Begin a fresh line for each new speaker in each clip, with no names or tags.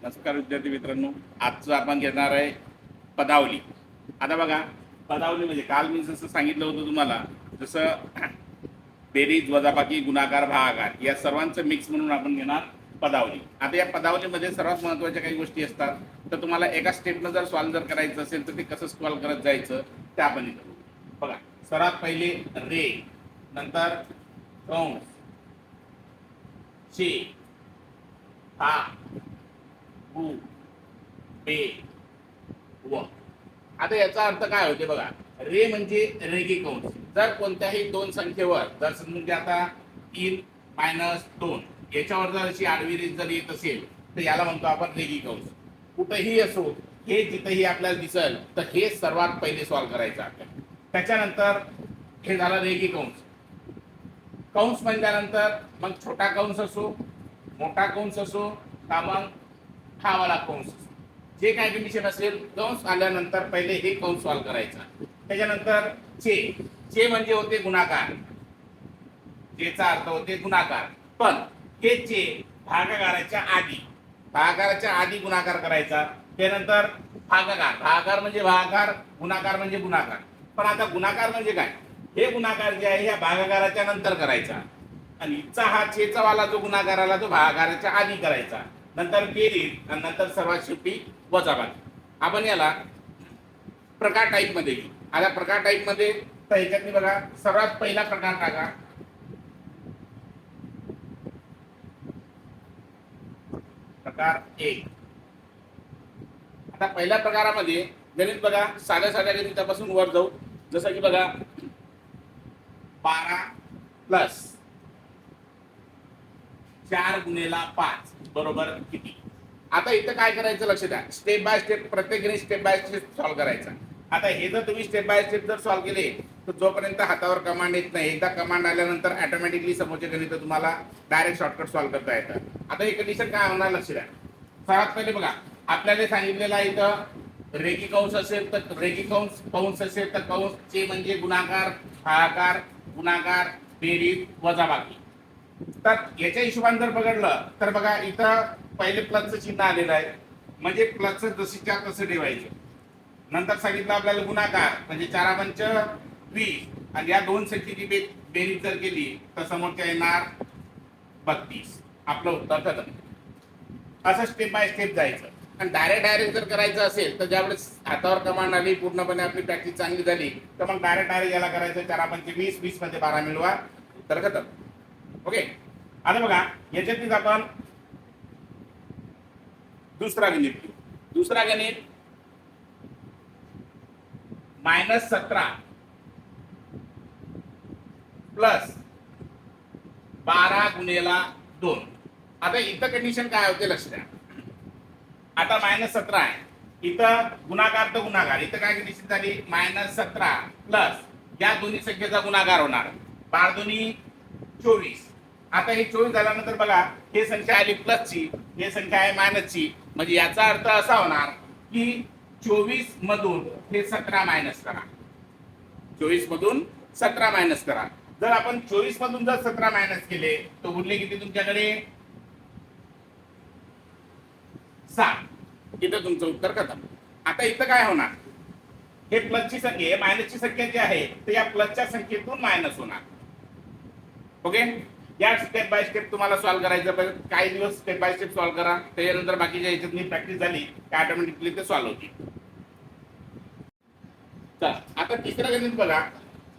नमस्कार विद्यार्थी मित्रांनो, आजचं आपण घेणार आहे पदावली. आता बघा, पदावली म्हणजे काल मी जसं सांगितलं होतं तुम्हाला, जसं बेरीज, वजाबाकी, गुणाकार, भागाकार या सर्वांचं मिक्स म्हणून आपण घेणार पदावली. आता या पदावलीमध्ये सर्वात महत्त्वाच्या काही गोष्टी असतात. तर तुम्हाला एका स्टेपनं जर सॉल्व्ह जर करायचं असेल तर ते कसं सॉल्व्ह करत जायचं ते आपण इथं बघा. सर्वात पहिले रे, नंतर कंस, शे, हा, हु, पे, व. आता याचा अर्थ काय होते बघा. रे म्हणजे रेगी कंस. जर कोणत्याही दोन संख्येवर जर समजा आता 3-2 याच्यावर जर अशी आडवी रेष जर येत असेल तर याला म्हणतो आपण रेगी कंस. कुठेही असो, हे जिथेही आपल्याला दिसेल तर हे सर्वात पहिले सॉल्व्ह करायचं आपल्याला. त्याच्यानंतर हे झालं रेगी कंस. कंस म्हणल्यानंतर मग छोटा कंस असो, मोठा कंस असो, का मग हा वाला कंस, जे काय कंडिशन असेल, कंस आल्यानंतर पहिले हे कंस सॉल्व्ह करायचा. त्याच्यानंतर चे म्हणजे होते गुणाकार. जेचा अर्थ होते गुणाकार. पण हे चे भागाकाराच्या आधी गुणाकार करायचा. त्यानंतर भागाकार म्हणजे भागाकार, गुणाकार म्हणजे गुणाकार. पण आता गुणाकार म्हणजे काय, हे गुणाकार जे आहे ह्या भागाकाराच्या नंतर करायचा. आणि चा हा चेचा वाला जो गुणाकार आला तो भागाकाराच्या आधी करायचा. नंतर बेरीज आणि नंतर सर्वात शेवटी वजाबाकी. आपण याला प्रकार टाईप मध्ये घेऊ. आता प्रकार टाईप मध्ये तर ह्याच्यातनी बघा, सर्वात पहिला प्रकार टाका. प्रकार 1. आता पहिल्या प्रकारामध्ये गणित बघा, साध्या गणितापासून वर जाऊ. जसं की बघा, 12 प्लस 4 गुणिले 5 बरोबर किती. आता इथं काय करायचं लक्ष द्या. स्टेप बाय स्टेप प्रत्येक स्टेप बाय स्टेप सॉल्व्ह करायचा. आता हे जर तुम्ही स्टेप बाय स्टेप जर सॉल्व्ह केले तर जोपर्यंत हातावर कमांड येत नाही, एकदा कमांड आल्यानंतर ऑटोमॅटिकली समोरचे गणित तुम्हाला डायरेक्ट शॉर्टकट सॉल्व्ह करता येतं. आता हे कंडिशन काय होणार लक्ष द्या. सर्वात पहिले बघा, आपल्याला सांगितलेलं आहे इथं रेखी कंस असेल तर रेखी कंस असेल तर कंस चे म्हणजे गुणाकार, भागाकार, गुणाकार, बेरीज, वजाबाकी. तर याच्या हिशोबाने जर बघितलं तर बघा, इथं पहिले प्लसचं चिन्ह आलेलं आहे, म्हणजे प्लसचं जशीच्या तसं ठेवायचं. नंतर सांगितलं आपल्याला गुणाकार म्हणजे 4-5 20 आणि या दोन संख्येची बेरीज जर केली तर समोरच्या येणार 32. आपलं उत्तर ठरलं. असं स्टेप बाय स्टेप जायचं. आणि डायरेक्ट जर करायचं असेल तर ज्यावेळेस हातावर कमांड आली, पूर्णपणे आपली प्रॅक्टिस चांगली झाली तर मग डायरेक्ट याला करायचं. 4-5 20, 20 मध्ये 12 मिळवा, उत्तर खतम. ओके. आता बघा, याच्यातच आपण दुसरा गणित घेऊ. दुसरा गणित -17 प्लस 12 गुणिले 2. आता इथं कंडिशन काय होते लक्ष द्या. आता -17 आहे, इथं गुणाकार तर गुणाकार. इथं काय कंडिशन झाली, -17 प्लस या दोन्ही संख्येचा गुणाकार होणार 12×2 24. आता हे 24 झाल्यानंतर बघा, हे संख्या आली प्लसची, हे संख्या आहे मायनसची. म्हणजे याचा अर्थ असा होणार की 24 मधून हे 17 मायनस करा. 24 मधून 17 मायनस करा. जर आपण 24 मधून जर 17 मायनस केले तर उरले किती तुमच्याकडे, 7. इथं तुमचं उत्तर खतम. आता इथं काय होणार, हे प्लसची संख्या, हे मायनसची संख्या जी आहे तर या प्लसच्या संख्येतून मायनस होणार. ओके. या स्टेप बाय स्टेप तुम्हाला सॉल्व्ह करायचं. काही दिवस स्टेप बाय स्टेप सॉल्व्ह करा, त्याच्यानंतर बाकीच्या याच्यातनी प्रॅक्टिस झाली की ऑटोमॅटिकली ते सॉल्व्ह होते. चला, आता तिसरं गणित बघा.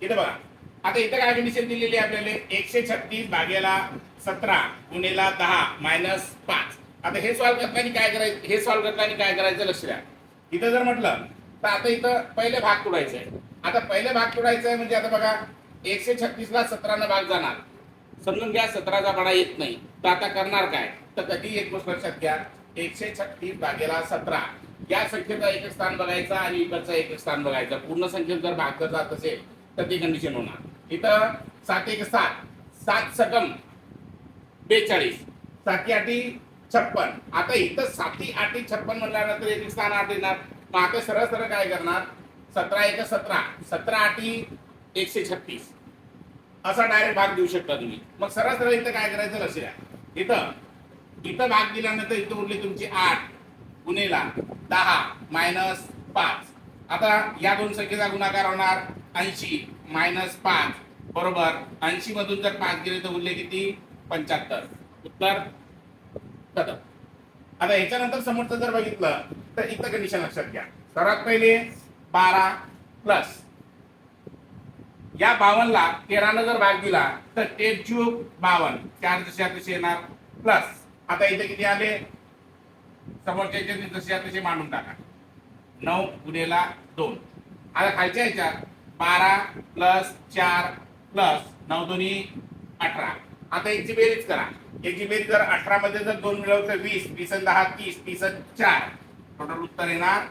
इथं बघा, आता इथं काय कंडिशन दिलेली आहे आपल्याला, 136 भागेला 17 गुणिले 10 - 5. आता हे सॉल्व्ह करताना काय करायचं, काय करायचं लक्ष द्या. इथं जर म्हटलं तर आता इथं पहिले भाग तोडायचा आहे. आता पहिले भाग तोडायचा आहे म्हणजे आता बघा, 136 ला 17 ने भाग जाणार. समजून घ्या 17चा पाडा येत नाही, तर आता करणार काय, तर कधी एक गोष्ट लक्षात घ्या, 136 भागेला 17 या संख्येचा एक स्थान बघायचा आणि इकडचा एक स्थान बघायचा. पूर्ण संख्येत जर भाग जर जात असेल तर ती कंडिशन होणार. इथं 7 × 1 = 7, 7 × 7 = 42, 7 × 8 = 56. आता इथं 7 × 8 = 56 म्हणल्यानंतर एक स्थान 8 येणार. मग आता सरळ काय करणार, 17 × 1 = 17, 17 × 8 = 136 असा डायरेक्ट भाग देऊ शकता तुम्ही. मग सरळ इथं काय करायचं लक्ष द्या. इथं भाग दिल्यानंतर इथं उरली तुमची 8 गुणिला 10 मायनस 5. आता या दोन संख्येचा गुणाकार होणार 80 मायनस 5 बरोबर 80 मधून जर 5 गेले तर उरले किती 75. उत्तर खतम. आता ह्याच्यानंतर समोरचं जर बघितलं तर इथं कंडिशन लक्षात घ्या. सर्वात पहिले 12 प्लस या 52 ला 13 ने जर भाग दिला तर 13 क्यूब 52 4 जसे तसे येणार प्लस आता इथे किती आले समोरच्या जसे तसे मांडून टाका 9 गुणिला 2. आता खालच्या ह्याच्यात 12 प्लस 4 प्लस 9 दोन्ही 18. आता याची बेरीज करा. याची बेरीज जर 18 मध्ये जर 2 मिळवलं तर 20 20 आणि 10 30 30 आणि 4 टोटल उत्तर येणार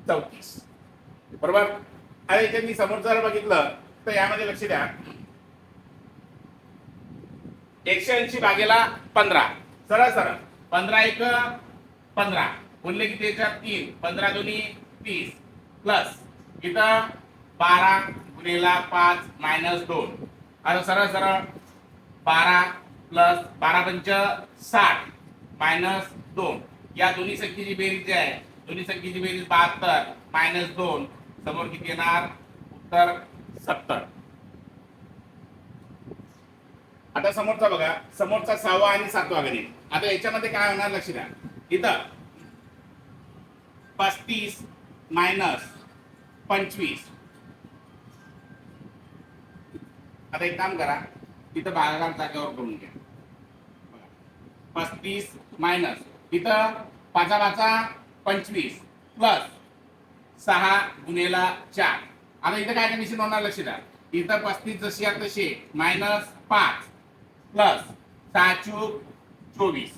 34. बरोबर. आता याच्यात मी समोर जर बघितलं तर यामध्ये लक्ष द्या 180 भागेला 15 सरळ सरळ 15 एक 15 बोलले की त्याच्यात 3 15 दोन्ही 30 प्लस इथं 12 गुणिला 5 मायनस 2. आता सरळ सरळ 12 प्लस 12 पंच 60 मायनस 2. या दोन्ही संख्येची बेरीज जी आहे दोन्ही संख्येची बेरीज 72 मायनस 2 समोर किती येणार उत्तर 70. आता समोरचा बघा समोरचा 6वा आणि 7वा गणित. आता याच्यामध्ये काय होणार लक्ष द्या. इथं 35 मायनस 25. आता एक काम करा इथं भागाकार जागेवर करून घ्या. 35 मायनस इथं 5 25 प्लस 6 गुणिला 4. आता इथं काय कंडिशन होणार लक्ष द्या. इथं 35 जशी आहे तशी मायनस 5 प्लस 6 चूक 24.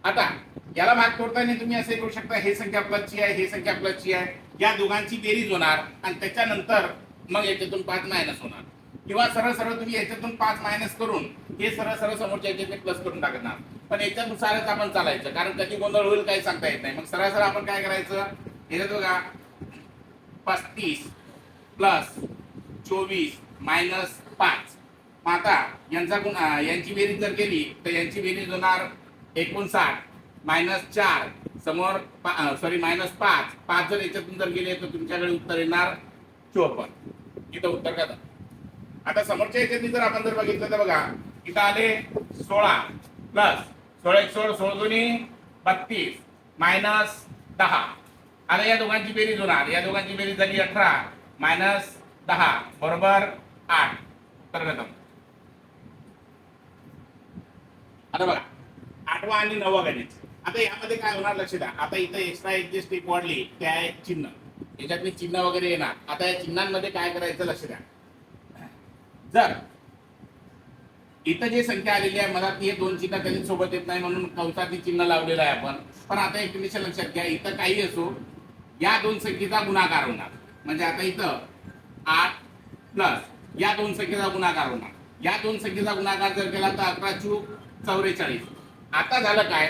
आता याला भाग तोडताना तुम्ही असे करू शकता हे संख्या प्लसची आहे हे संख्या प्लसची आहे या दोघांची बेरीज होणार आणि त्याच्यानंतर मग याच्यातून 5 मायनस होणार किंवा सरळ सरळ तुम्ही याच्यातून 5 मायनस करून हे सरळ सरळ समोरच्या याच्यात प्लस करून टाकणार. पण याच्यानुसारच आपण चालायचं कारण कधी गोंधळ होईल काही सांगता येत नाही. मग सरळ सरळ आपण काय करायचं याच्यात बघा 35 प्लस 24 मायनस 5. मग आता यांची बेरीज जर केली तर यांची बेरीज होणार 59 मायनस 4 समोर मायनस 5 5 जर याच्यातून जर गेले तर तुमच्याकडे उत्तर येणार 54. इथं उत्तर का. आता समोरच्या याच्यात जर आपण जर बघितलं तर बघा इथं आले 16 प्लस 16 1 16 16 दोन्ही 32 मायनस 10. आता या दोघांची बेरीज होणार या दोघांची बेरीज झाली 18 मायनस 10 बरोबर 8. उत्तर खतम. आता बघा 8वा आणि 9वा गणित. आता यामध्ये काय होणार लक्ष द्या. आता इथं एक्स्ट्रा एक जी स्टेप वाढली ते आहे चिन्ह. याच्यात मी चिन्ह वगैरे येणार. आता या चिन्हांमध्ये काय करायचं लक्ष द्या. जर इथं जे संख्या आलेली आहे मला ती दोन चिन्ह कधी सोबत येत नाही म्हणून कंसात चिन्ह लावलेलं आहे आपण. पण आता एक कंडिशन लक्षात घ्या इथं काही असो या दोन संख्येचा गुणाकार होणार. म्हणजे आता इथं 8 प्लस या दोन संख्येचा गुणाकार होणार. या दोन संख्येचा गुणाकार जर केला तर 11 चूक 44. आता झालं काय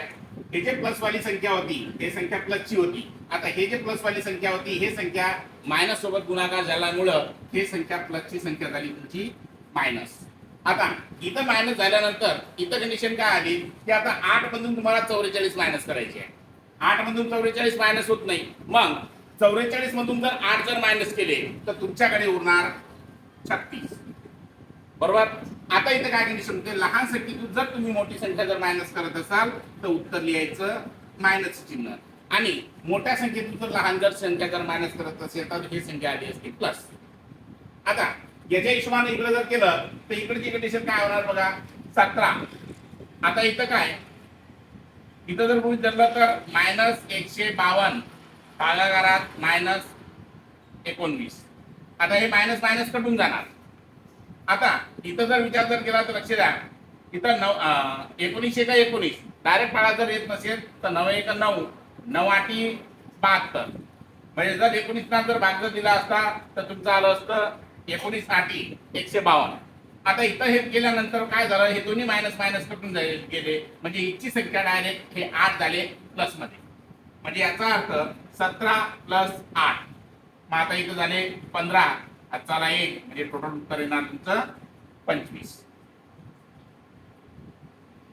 हे जे प्लस वाली संख्या होती हे संख्या प्लसची होती. आता हे जे प्लस वाली संख्या होती हे संख्या मायनस सोबत गुणाकार झाल्यामुळं हे संख्या प्लसची संख्या झाली तुमची मायनस. आता इथं मायनस झाल्यानंतर इथं कंडिशन काय आली की आता 8 मधून तुम्हाला 44 मायनस करायची आहे. 8 मधून 44 मायनस होत नाही. मग 44 मधून जर 8 जर मायनस केले तर तुमच्याकडे उरणार 36. बरोबर. आता इथे काय कंडिशन होते लहान संख्येतून जर तुम्ही मोठी संख्या जर मायनस करत असाल तर उत्तर लिहायचं मायनस चिन्ह आणि मोठ्या संख्येतून जर लहान जर संख्या जर मायनस करत असेल तर ही संख्या आली असते प्लस. आता याच्या हिशोबाने इकडे जर केलं तर इकडची कंडिशन काय होणार बघा 17. आता इथं काय इथं जर गृहीत धरलं तर मायनस 152 भागाकारात मायनस 19. आता हे मायनस मायनस कटून जाणार. आता इथं जर विचार जर केला तर लक्ष द्या इथं 19 का 19 डायरेक्ट पाळा जर येत नसेल तर 9 1 9 9 8 72. म्हणजे जर 19 ना जर भाग जर दिला असता तर तुमचं आलं असतं 19 8 152. आता इथं हे केल्यानंतर काय झालं हे दोन्ही मायनस मायनस कटून गेले म्हणजे हिची संख्या डायरेक्ट हे 8 झाले प्लस मध्ये. म्हणजे याचा अर्थ 17 प्लस 8. मग आता इथं झाले 15 चला 1 म्हणजे टोटल उत्तर येणार तुमचं 25.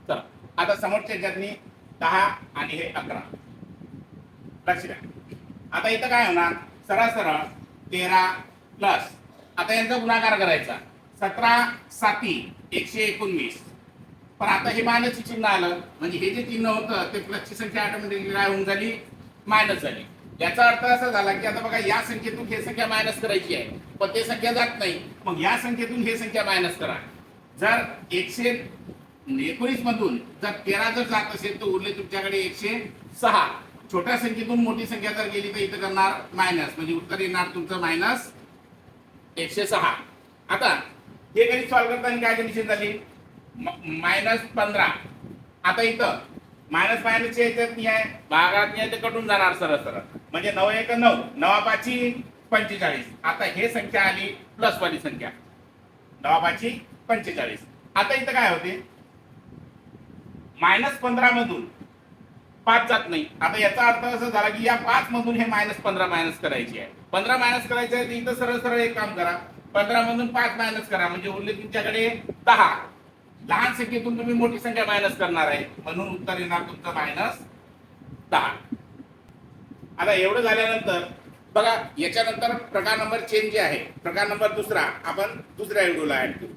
चला आता समोरच्या ज्यांनी 10 आणि हे 11 लक्ष द्या. आता इथं काय होणार, सरळ सरळ 13 प्लस, आता यांचा गुणाकार करायचा, 17 साती 119. पण आता हे मायनसचे चिन्ह आलं, म्हणजे हे जे चिन्ह होतं ते प्लसची संख्या ऑटोमॅटिकली काय होऊन झाली, मायनस झाली. याचा अर्थ असा झाला की आता बघा या संख्येतून हे संख्या मायनस करायची आहे, पण ते संख्या जात नाही, मग या संख्येतून हे संख्या मायनस करा. जर 119 मधून जर 13 जर जात असेल तर उरले तुमच्याकडे 106. छोट्या संख्येतून मोठी संख्या जर गेली तर इथं करणार मायनस, म्हणजे उत्तर येणार तुमचं मायनस 106. आता हे गणित सॉल्व्ह करताना काय कंडिशन झाली, -15. आता इथं मायनस मायनसच्या याच्यात नाही आहे, भागात नाही आहे, ते कटून जाणार सरळ सरळ, म्हणजे 9 1 9, 9 5 45. आता हे संख्या आली प्लस वाली संख्या, 9 5 45. आता इथं काय होते, -15 मधून 5 जात नाही. आता याचा अर्थ असा झाला की या 5 मधून हे -15 मायनस करायची आहे. 15 मायनस करायचं आहे, इथं सरळ सरळ एक काम करा, 15 मधून 5 मायनस करा, म्हणजे उरले तुमच्याकडे 10. लहान संख्येतून तुम्ही मोठी संख्या मायनस करणार आहे, म्हणून उत्तर येणार तुमचं -10. आता एवढं झाल्यानंतर बघा, याच्यानंतर प्रकार नंबर चेंज जे आहे, प्रकार नंबर दुसरा आपण दुसऱ्या व्हिडिओला ऍड करू.